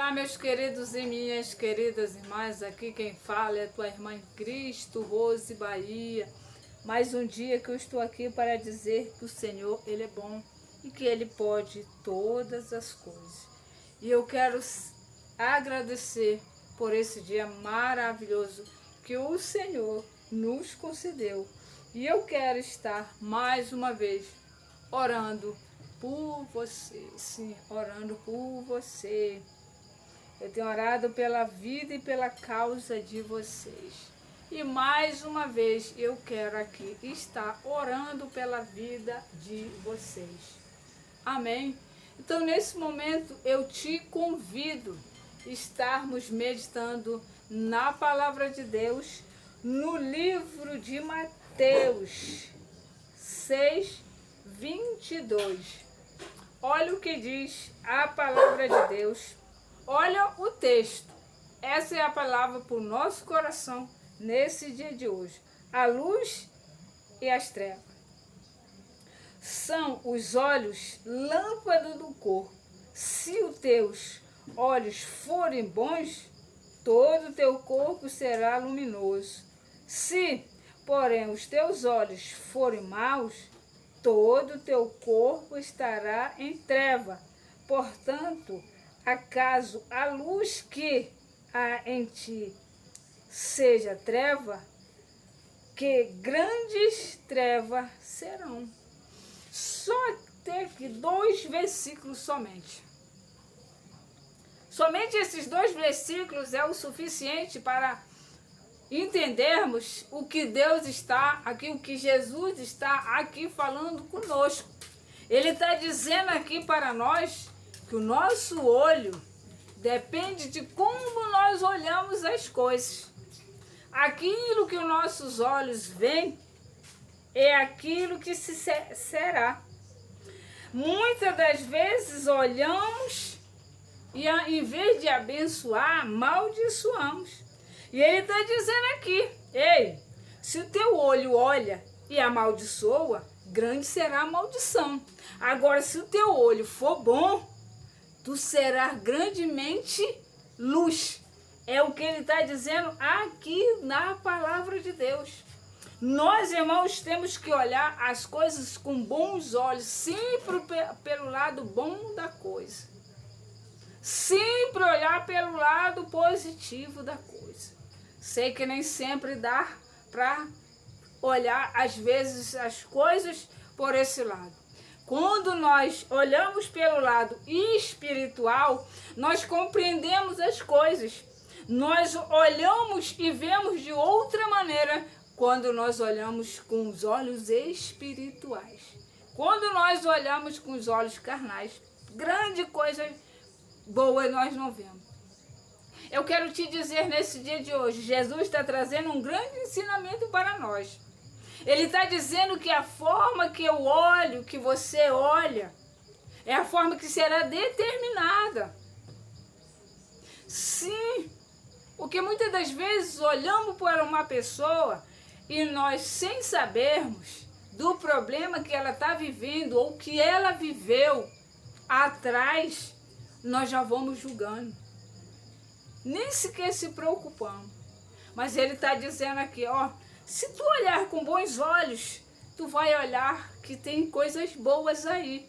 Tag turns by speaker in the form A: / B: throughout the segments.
A: Olá, meus queridos e minhas queridas irmãs, aqui quem fala é a tua irmã em Cristo, Rose Bahia. Mais um dia que eu estou aqui para dizer que o Senhor, Ele é bom e que Ele pode todas as coisas. E eu quero agradecer por esse dia maravilhoso que o Senhor nos concedeu. E eu quero estar mais uma vez orando por você, sim, orando por você. Eu tenho orado pela vida e pela causa de vocês. E mais uma vez eu quero aqui estar orando pela vida de vocês. Amém? Então nesse momento eu te convido a estarmos meditando na palavra de Deus, no livro de Mateus 6:22. Olha o que diz a palavra de Deus. Olha o texto. Essa é a palavra para o nosso coração nesse dia de hoje. A luz e as trevas. São os olhos lâmpada do corpo. Se os teus olhos forem bons, todo o teu corpo será luminoso. Se, porém, os teus olhos forem maus, todo o teu corpo estará em treva. Portanto, acaso a luz que há em ti seja treva, que grandes trevas serão. Só tem aqui 2 versículos somente. Somente esses 2 versículos é o suficiente para entendermos o que Deus está aqui, o que Jesus está aqui falando conosco. Ele está dizendo aqui para nós que o nosso olho depende de como nós olhamos as coisas. Aquilo que os nossos olhos veem é aquilo que será. Muitas das vezes olhamos e em vez de abençoar, amaldiçoamos. E ele está dizendo aqui, ei, se o teu olho olha e amaldiçoa, grande será a maldição. Agora, se o teu olho for bom, tu serás grandemente luz. É o que ele está dizendo aqui na palavra de Deus. Nós, irmãos, temos que olhar as coisas com bons olhos, sempre pelo lado bom da coisa. Sempre olhar pelo lado positivo da coisa. Sei que nem sempre dá para olhar, às vezes, as coisas por esse lado. Quando nós olhamos pelo lado espiritual, nós compreendemos as coisas. Nós olhamos e vemos de outra maneira quando nós olhamos com os olhos espirituais. Quando nós olhamos com os olhos carnais, grande coisa boa nós não vemos. Eu quero te dizer nesse dia de hoje, Jesus está trazendo um grande ensinamento para nós. Ele está dizendo que a forma que eu olho, que você olha, é a forma que será determinada. Sim, porque muitas das vezes olhamos para uma pessoa e nós, sem sabermos do problema que ela está vivendo ou que ela viveu atrás, nós já vamos julgando. Nem sequer se preocupamos. Mas ele está dizendo aqui, ó, se tu olhar com bons olhos, tu vai olhar que tem coisas boas aí.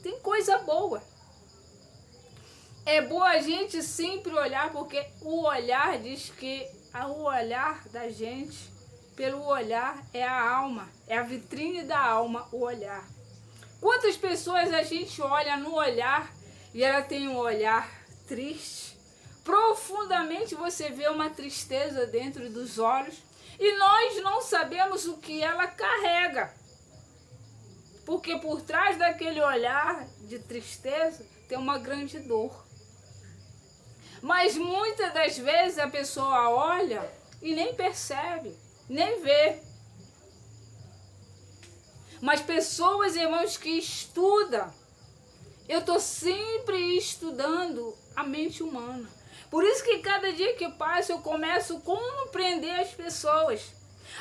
A: Tem coisa boa. É bom a gente sempre olhar, porque o olhar diz que o olhar da gente, pelo olhar, é a alma. É a vitrine da alma, o olhar. Quantas pessoas a gente olha no olhar e ela tem um olhar triste? Profundamente você vê uma tristeza dentro dos olhos. E nós não sabemos o que ela carrega. Porque por trás daquele olhar de tristeza tem uma grande dor. Mas muitas das vezes a pessoa olha e nem percebe, nem vê. Mas pessoas, irmãos, que estudam, eu estou sempre estudando a mente humana. Por isso que cada dia que passa eu começo a compreender as pessoas.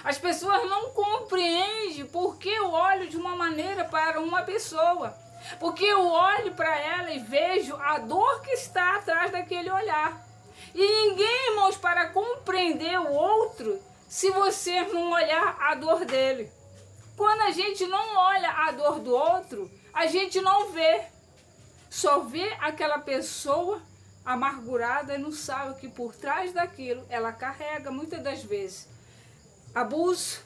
A: As pessoas não compreendem porque eu olho de uma maneira para uma pessoa. Porque eu olho para ela e vejo a dor que está atrás daquele olhar. E ninguém, irmãos, para compreender o outro, se você não olhar a dor dele. Quando a gente não olha a dor do outro, a gente não vê. Só vê aquela pessoa amargurada e não sabe que por trás daquilo ela carrega muitas das vezes abuso,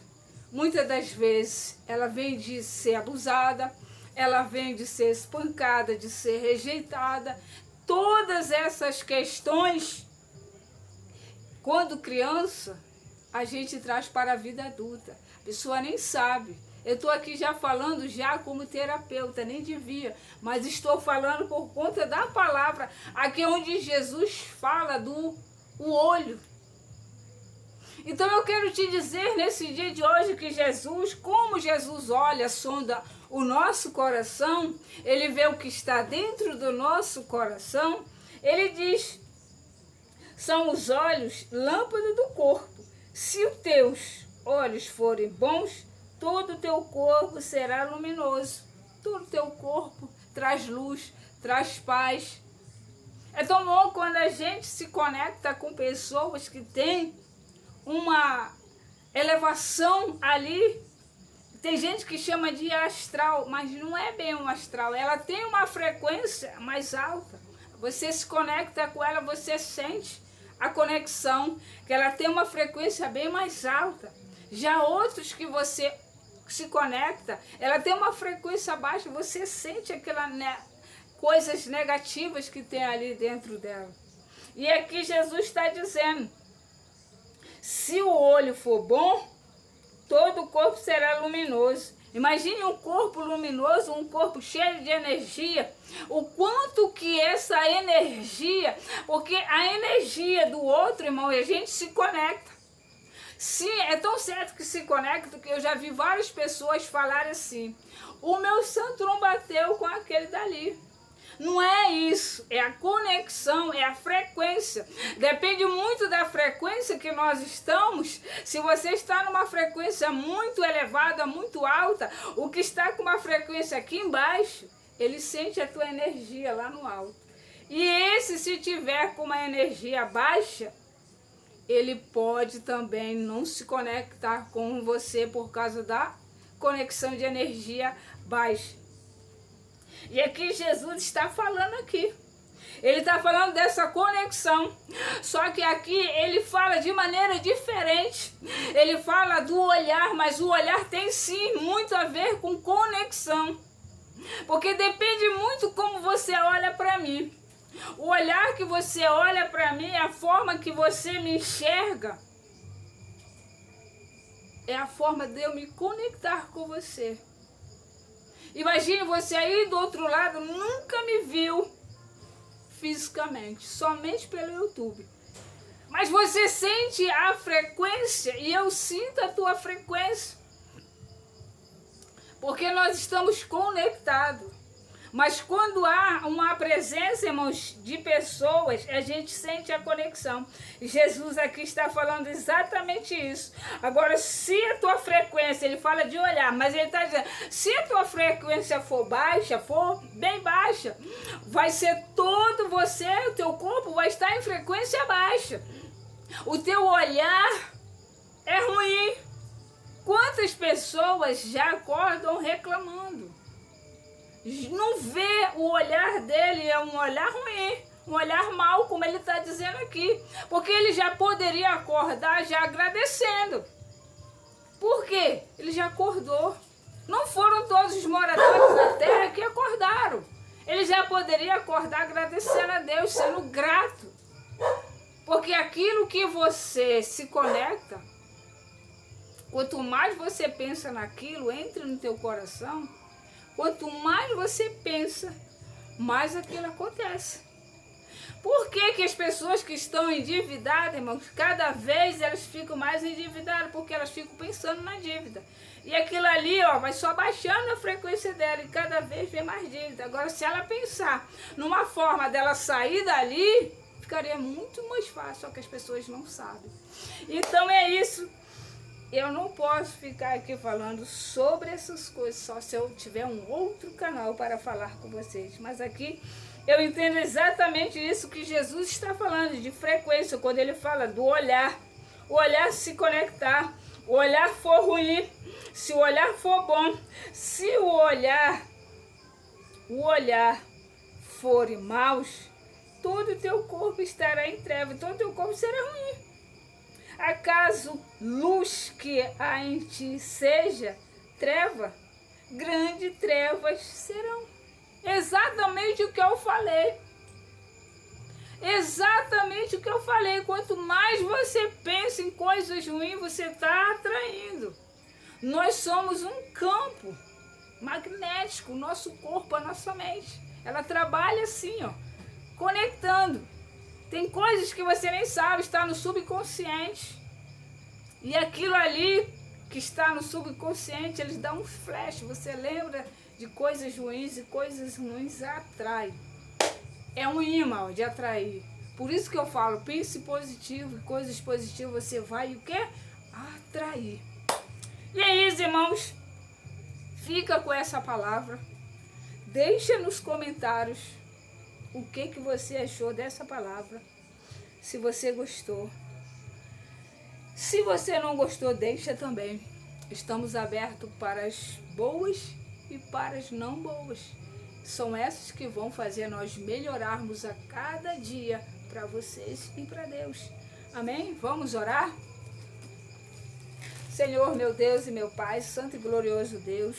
A: muitas das vezes ela vem de ser abusada, ela vem de ser espancada, de ser rejeitada. Todas essas questões, quando criança, a gente traz para a vida adulta. A pessoa nem sabe. Eu estou aqui já falando já como terapeuta, nem devia, mas estou falando por conta da palavra, aqui onde Jesus fala do olho. Então eu quero te dizer nesse dia de hoje que Jesus, como Jesus olha, sonda o nosso coração, ele vê o que está dentro do nosso coração, ele diz, são os olhos lâmpada do corpo. Se os teus olhos forem bons, todo o teu corpo será luminoso. Todo o teu corpo traz luz, traz paz. É tão bom quando a gente se conecta com pessoas que têm uma elevação ali. Tem gente que chama de astral, mas não é bem um astral. Ela tem uma frequência mais alta. Você se conecta com ela, você sente a conexão, que ela tem uma frequência bem mais alta. Já outros que você se conecta, ela tem uma frequência baixa, você sente aquelas coisas negativas que tem ali dentro dela. E aqui Jesus está dizendo, se o olho for bom, todo o corpo será luminoso. Imagine um corpo luminoso, um corpo cheio de energia. O quanto que essa energia, porque a energia do outro, irmão, a gente se conecta. Sim, é tão certo que se conecta que eu já vi várias pessoas falarem assim, o meu santo não bateu com aquele dali. Não é isso, é a conexão, é a frequência. Depende muito da frequência que nós estamos. Se você está numa frequência muito elevada, muito alta, o que está com uma frequência aqui embaixo, ele sente a tua energia lá no alto. E esse, se tiver com uma energia baixa, ele pode também não se conectar com você por causa da conexão de energia baixa. E aqui Jesus está falando aqui. Ele está falando dessa conexão. Só que aqui ele fala de maneira diferente. Ele fala do olhar, mas o olhar tem sim muito a ver com conexão. Porque depende muito como você olha para mim. O olhar que você olha para mim, a forma que você me enxerga, é a forma de eu me conectar com você. Imagine você aí do outro lado, nunca me viu fisicamente, somente pelo YouTube. Mas você sente a frequência e eu sinto a tua frequência. Porque nós estamos conectados. Mas quando há uma presença, irmãos, de pessoas, a gente sente a conexão. E Jesus aqui está falando exatamente isso. Agora, se a tua frequência, ele fala de olhar, mas ele está dizendo, se a tua frequência for baixa, for bem baixa, vai ser todo você, o teu corpo vai estar em frequência baixa. O teu olhar é ruim. Quantas pessoas já acordam reclamando? Não vê o olhar dele, é um olhar ruim, um olhar mau, como ele está dizendo aqui. Porque ele já poderia acordar já agradecendo. Por quê? Ele já acordou. Não foram todos os moradores da terra que acordaram. Ele já poderia acordar agradecendo a Deus, sendo grato. Porque aquilo que você se conecta, quanto mais você pensa naquilo, entra no teu coração, quanto mais você pensa, mais aquilo acontece. Por que que as pessoas que estão endividadas, irmãos, cada vez elas ficam mais endividadas? Porque elas ficam pensando na dívida. E aquilo ali, ó, vai só baixando a frequência dela e cada vez vem mais dívida. Agora, se ela pensar numa forma dela sair dali, ficaria muito mais fácil, só que as pessoas não sabem. Então é isso eu não posso ficar aqui falando sobre essas coisas, só se eu tiver um outro canal para falar com vocês. Mas aqui eu entendo exatamente isso que Jesus está falando, de frequência, quando ele fala do olhar. O olhar se conectar, o olhar for ruim, se o olhar for bom, se o olhar for maus, todo o teu corpo estará em treva, todo o teu corpo será ruim. Acaso luz que há em ti seja treva, grandes trevas serão. Exatamente o que eu falei. Exatamente o que eu falei. Quanto mais você pensa em coisas ruins, você está atraindo. Nós somos um campo magnético, o nosso corpo, a nossa mente. Ela trabalha assim, ó, conectando. Tem coisas que você nem sabe, está no subconsciente. E aquilo ali que está no subconsciente, eles dão um flash. Você lembra de coisas ruins e coisas ruins atrai. É um imã de atrair. Por isso que eu falo, pense positivo, coisas positivas você vai o quê? Atrair. E aí, irmãos, fica com essa palavra. Deixa nos comentários o que você achou dessa palavra. Se você gostou. Se você não gostou, deixa também. Estamos abertos para as boas e para as não boas. São essas que vão fazer nós melhorarmos a cada dia para vocês e para Deus. Amém? Vamos orar? Senhor, meu Deus e meu Pai, santo e glorioso Deus,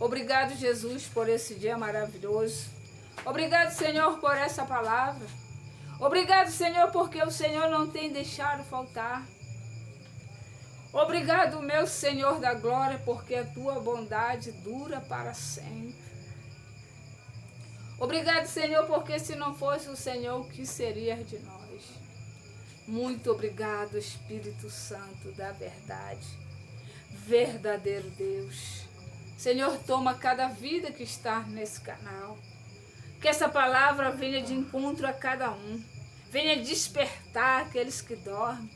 A: obrigado, Jesus, por esse dia maravilhoso. Obrigado, Senhor, por essa palavra. Obrigado, Senhor, porque o Senhor não tem deixado faltar. Obrigado, meu Senhor da glória, porque a tua bondade dura para sempre. Obrigado, Senhor, porque se não fosse o Senhor, o que seria de nós? Muito obrigado, Espírito Santo da verdade, verdadeiro Deus. Senhor, toma cada vida que está nesse canal. Que essa palavra venha de encontro a cada um. Venha despertar aqueles que dormem.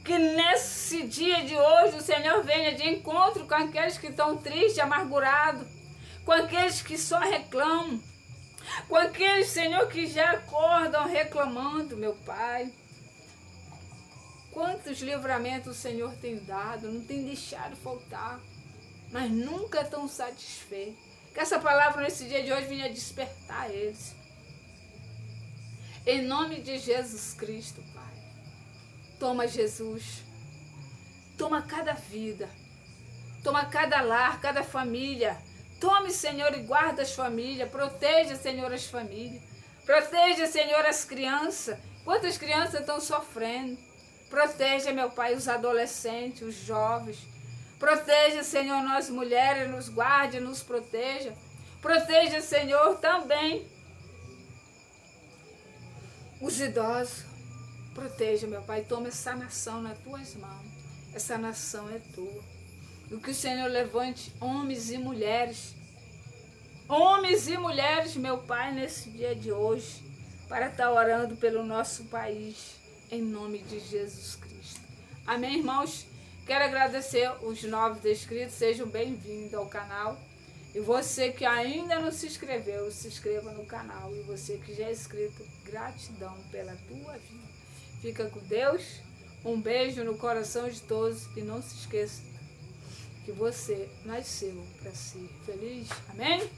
A: Que nesse dia de hoje o Senhor venha de encontro com aqueles que estão tristes, amargurados. Com aqueles que só reclamam. Com aqueles, Senhor, que já acordam reclamando, meu Pai. Quantos livramentos o Senhor tem dado, não tem deixado faltar, mas nunca estão satisfeitos. Que essa palavra nesse dia de hoje venha despertar eles. Em nome de Jesus Cristo, Pai. Toma, Jesus. Toma cada vida. Toma cada lar, cada família. Tome, Senhor, e guarda as famílias. Proteja, Senhor, as famílias. Proteja, Senhor, as crianças. Quantas crianças estão sofrendo? Proteja, meu Pai, os adolescentes, os jovens. Proteja, Senhor, nós mulheres, nos guarde, nos proteja. Proteja, Senhor, também os idosos. Proteja, meu Pai, toma essa nação nas tuas mãos. Essa nação é tua. E que o Senhor levante homens e mulheres. Homens e mulheres, meu Pai, nesse dia de hoje, para estar orando pelo nosso país. Em nome de Jesus Cristo. Amém, irmãos? Quero agradecer os novos inscritos. Sejam bem-vindos ao canal. E você que ainda não se inscreveu, se inscreva no canal. E você que já é inscrito, gratidão pela tua vida. Fica com Deus. Um beijo no coração de todos. E não se esqueça que você nasceu para ser feliz. Amém?